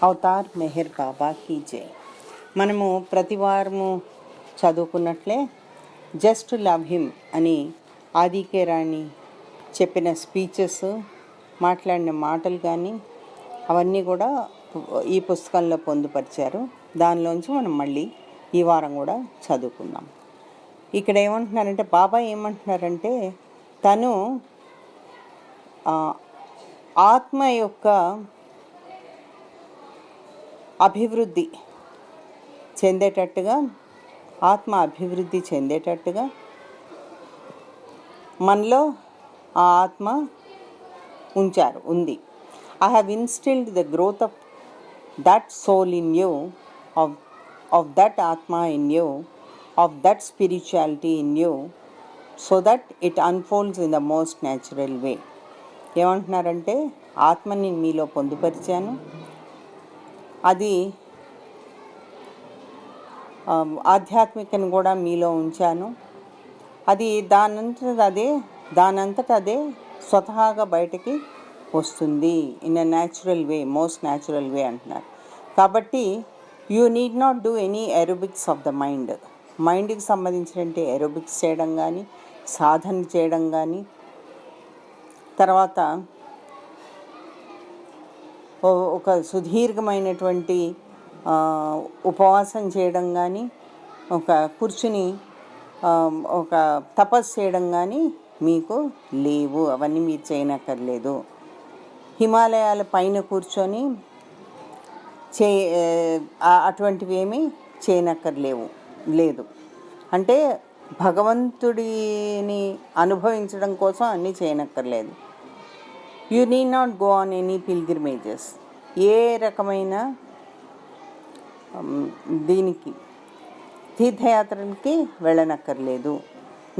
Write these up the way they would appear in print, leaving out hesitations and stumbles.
Avatar Meher బాబా key జై. మనము ప్రతి వారము చదువుకున్నట్లే జస్ట్ లవ్ హిమ్ అని ఆదికే రాణి చెప్పిన స్పీచెస్, మాట్లాడిన మాటలు కానీ అవన్నీ కూడా ఈ పుస్తకంలో పొందుపరిచారు. దానిలోంచి మనం మళ్ళీ ఈ వారం కూడా చదువుకుందాం. ఇక్కడ ఏమంటున్నారంటే, బాబా ఏమంటున్నారంటే, తను ఆత్మ యొక్క అభివృద్ధి చెందేటట్టుగా, ఆత్మ అభివృద్ధి చెందేటట్టుగా మనలో ఆ ఆత్మ ఉంది. I have instilled the growth of that soul in you, of that atma in you, of that spirituality in you, so that it unfolds in the most natural way. ఏమంటున్నారంటే, ఆత్మని మీలో పొందుపరిచాను, అది ఆధ్యాత్మికను కూడా మీలో ఉంచాను, అది దానంతట అదే స్వతహాగా బయటకి వస్తుంది in a natural way, most natural వే అంటున్నారు. కాబట్టి you need not do any aerobics of the మైండ్కి సంబంధించినటువంటి ఎరోబిక్స్ చేయడం కానీ, సాధన చేయడం కానీ, తర్వాత ఒక సుదీర్ఘమైనటువంటి ఉపవాసం చేయడం కానీ, ఒక కూర్చుని ఒక తపస్సు చేయడం కానీ మీకు లేవు. అవన్నీ మీరు చేయనక్కర్లేదు. హిమాలయాల పైన కూర్చొని అటువంటివి ఏమీ లేదు. అంటే భగవంతుడిని అనుభవించడం కోసం అన్నీ చేయనక్కర్లేదు. You need not go on any pilgrimages. ఏ రకమైన దీనికి తీర్థయాత్రలకి వెళ్ళనక్కర్లేదు.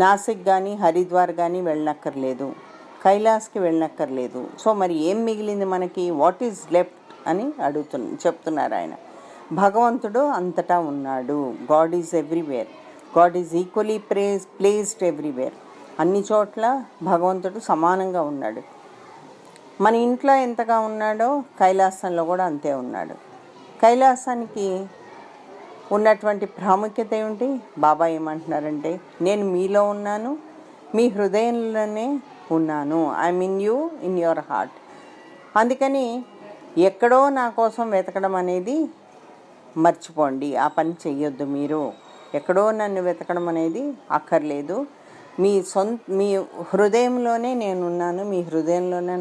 నాసిక్ కానీ హరిద్వార్ కానీ వెళ్ళనక్కర్లేదు. కైలాస్కి వెళ్ళనక్కర్లేదు. సో మరి ఏం మిగిలింది మనకి? వాట్ ఈజ్ లెఫ్ట్ అని చెప్తున్నారు ఆయన. భగవంతుడు అంతటా ఉన్నాడు. God is everywhere. God is equally placed everywhere. అన్ని చోట్ల భగవంతుడు సమానంగా ఉన్నాడు. మన ఇంట్లో ఎంతగా ఉన్నాడో కైలాసంలో కూడా అంతే ఉన్నాడు. కైలాసానికి ఉన్నటువంటి ప్రాముఖ్యత ఏమిటి? బాబా ఏమంటున్నారంటే, నేను మీలో ఉన్నాను, మీ హృదయంలోనే ఉన్నాను. I'm in you, in your heart. అందుకని ఎక్కడో నా కోసం వెతకడం అనేది మర్చిపోండి. ఆ పని చెయ్యొద్దు. మీరు ఎక్కడో నన్ను వెతకడం అనేది అక్కర్లేదు. మీ హృదయంలోనే నేనున్నాను, మీ హృదయంలోనే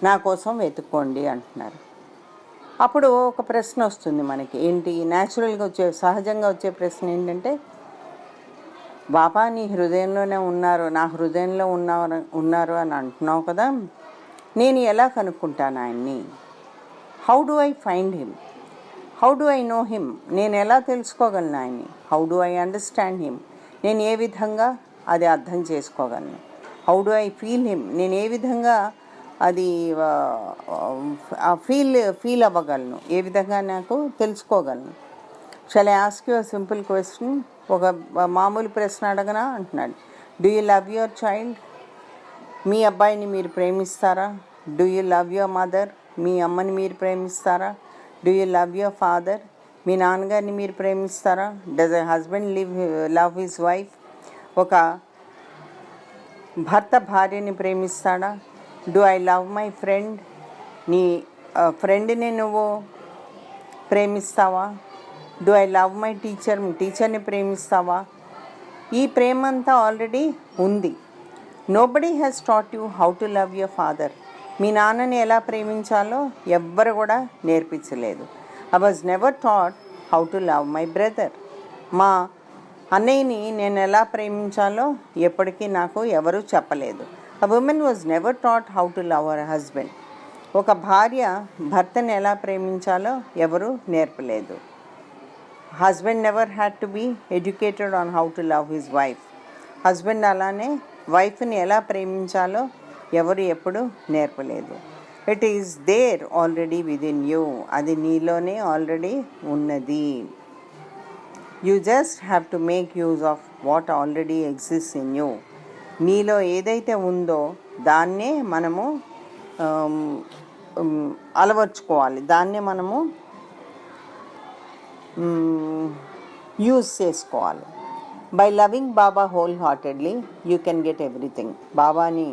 నా కోసం వెతుక్కోండి అంటున్నారు. అప్పుడు ఒక ప్రశ్న వస్తుంది మనకి. ఏంటి? న్యాచురల్గా సహజంగా వచ్చే ప్రశ్న ఏంటంటే, బాబా నీ హృదయంలోనే ఉన్నారు, నా హృదయంలో ఉన్నారు అని అంటున్నావు కదా, నేను ఎలా కనుక్కుంటాను ఆయన్ని? How do I find him? How do I know him? నేను ఎలా తెలుసుకోగలను ఆయన్ని? How do I understand him? నేను ఏ విధంగా అది అర్థం చేసుకోగలను? How do I feel him? నేను ఏ విధంగా అది ఫీల్ అవ్వగలను? ఏ విధంగా నాకు తెలుసుకోగలను? Shall I ask you a simple question? ఒక మామూలు ప్రశ్న అడగనా అంటున్నాడు. Do you love your child? మీ అబ్బాయిని మీరు ప్రేమిస్తారా? Do you love your mother? మీ అమ్మని మీరు ప్రేమిస్తారా? Do you love your father? మీ నాన్నగారిని మీరు ప్రేమిస్తారా? Does a husband love his wife? ఒక భర్త భార్యని ప్రేమిస్తాడా? Do I love my friend? నీ ఫ్రెండ్ని నువ్వు ప్రేమిస్తావా? డూ ఐ లవ్ మై టీచర్ని ప్రేమిస్తావా? ఈ ప్రేమ అంతా ఆల్రెడీ ఉంది. Nobody has taught you how to love your father. మీ నాన్నని ఎలా ప్రేమించాలో ఎవ్వరు కూడా నేర్పించలేదు. I was never taught how to love my brother. మా అన్నయ్యని నేను ఎలా ప్రేమించాలో ఎప్పటికీ నాకు ఎవరూ చెప్పలేదు. A woman was never taught how to love her husband. ఒక భార్య భర్తని ఎలా ప్రేమించాలో ఎవరు నేర్పలేదు. Husband never had to be educated on how to love his wife. Husband అలానే వైఫ్ని ఎలా ప్రేమించాలో ఎవరు ఎప్పుడు నేర్పలేదు. It is there already within you. అది నీలోనే ఆల్రెడీ ఉన్నది. You just have to make use of what already exist in you. నీలో ఏదైతే ఉందో దాన్నే మనము అలవర్చుకోవాలి. దాన్నే మనము యూజ్ చేసుకోవాలి. By loving Baba whole heartedly you can get everything. బాబాని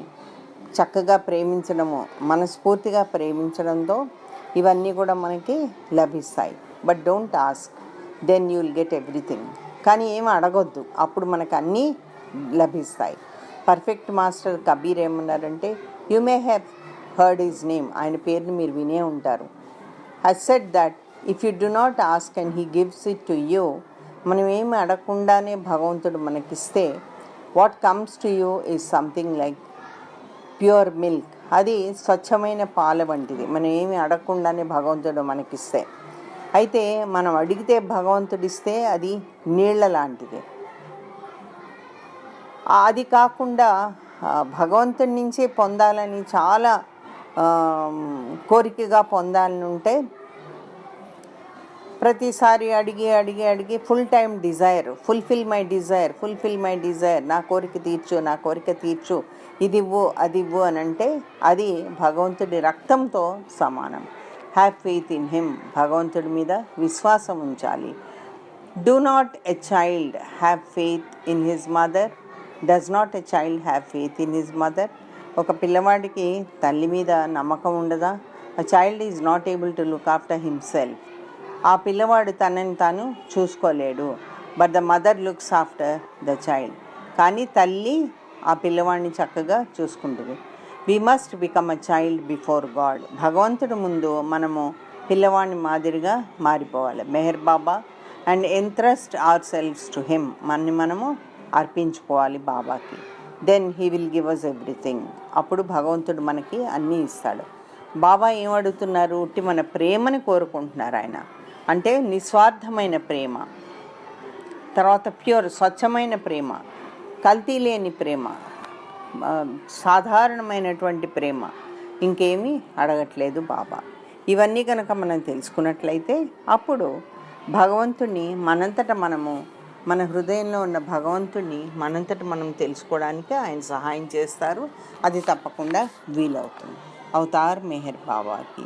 చక్కగా ప్రేమించడము, మనస్ఫూర్తిగా ప్రేమించడంతో ఇవన్నీ కూడా మనకి లభిస్తాయి. But don't ask, then you will get everything. కానీ ఏమి అడగొద్దు, అప్పుడు మనకు అన్నీ లభిస్తాయి. పర్ఫెక్ట్ మాస్టర్ కబీర్ ఏమన్నారంటే, you may have heard his name, ఆయన పేరుని మీరు వినే ఉంటారు. Has said that if you do not ask and he gives it to you, మనం ఏమి అడగకుండానే భగవంతుడు మనకిస్తే, what comes to you is something like pure milk. అది స్వచ్ఛమైన పాల వంటిది, మనం ఏమి అడగకుండానే భగవంతుడు మనకిస్తే. అయితే మనం అడిగితే భగవంతుడిస్తే అది నీళ్ల లాంటిది. అది కాకుండా భగవంతుడి నుంచే పొందాలని చాలా కోరికగా పొందాలని ఉంటే ప్రతిసారి అడిగి అడిగి అడిగి full time desire, fulfil my desire, నా కోరిక తీర్చు, ఇది ఇవ్వు అది ఇవ్వు అని అంటే అది భగవంతుడి రక్తంతో సమానం. హ్యావ్ ఫెయిత్ ఇన్ హిమ్, భగవంతుడి మీద విశ్వాసం ఉంచాలి. Do not a child have faith in his mother, does not a child have faith in his mother. ఒక పిల్లవాడికి తల్లి మీద నమ్మకం ఉండదా? A child is not able to look after himself. ఆ పిల్లవాడు తనని తాను చూసుకోలేడు. But the mother looks after the child. కానీ తల్లి ఆ పిల్లవాడిని చక్కగా చూసుకుంటుంది. We must become a child before God. భగవంతుడి ముందు మనము పిల్లవాడిని మాదిరిగా మారిపోవాలి. మెహర్ బాబా and entrust ourselves to him, మనము అర్పించుకోవాలి బాబాకి. Then he will give us everything. అప్పుడు భగవంతుడు మనకి అన్నీ ఇస్తాడు. బాబా ఏం అడుగుతున్నారు? ఉట్టి మన ప్రేమని కోరుకుంటున్నారు ఆయన. అంటే నిస్వార్థమైన ప్రేమ, తర్వాత ప్యూర్ స్వచ్ఛమైన ప్రేమ, కల్తీ లేని ప్రేమ, సాధారణమైనటువంటి ప్రేమ, ఇంకేమీ అడగట్లేదు బాబా. ఇవన్నీ కనుక మనం తెలుసుకున్నట్లయితే అప్పుడు భగవంతుని మనంతట మనము, మన హృదయంలో ఉన్న భగవంతుని మనంతట మనం తెలుసుకోవడానికి ఆయన సహాయం చేస్తారు. అది తప్పకుండా వీలవుతుంది. అవతార్ మెహర్ బాబాకి.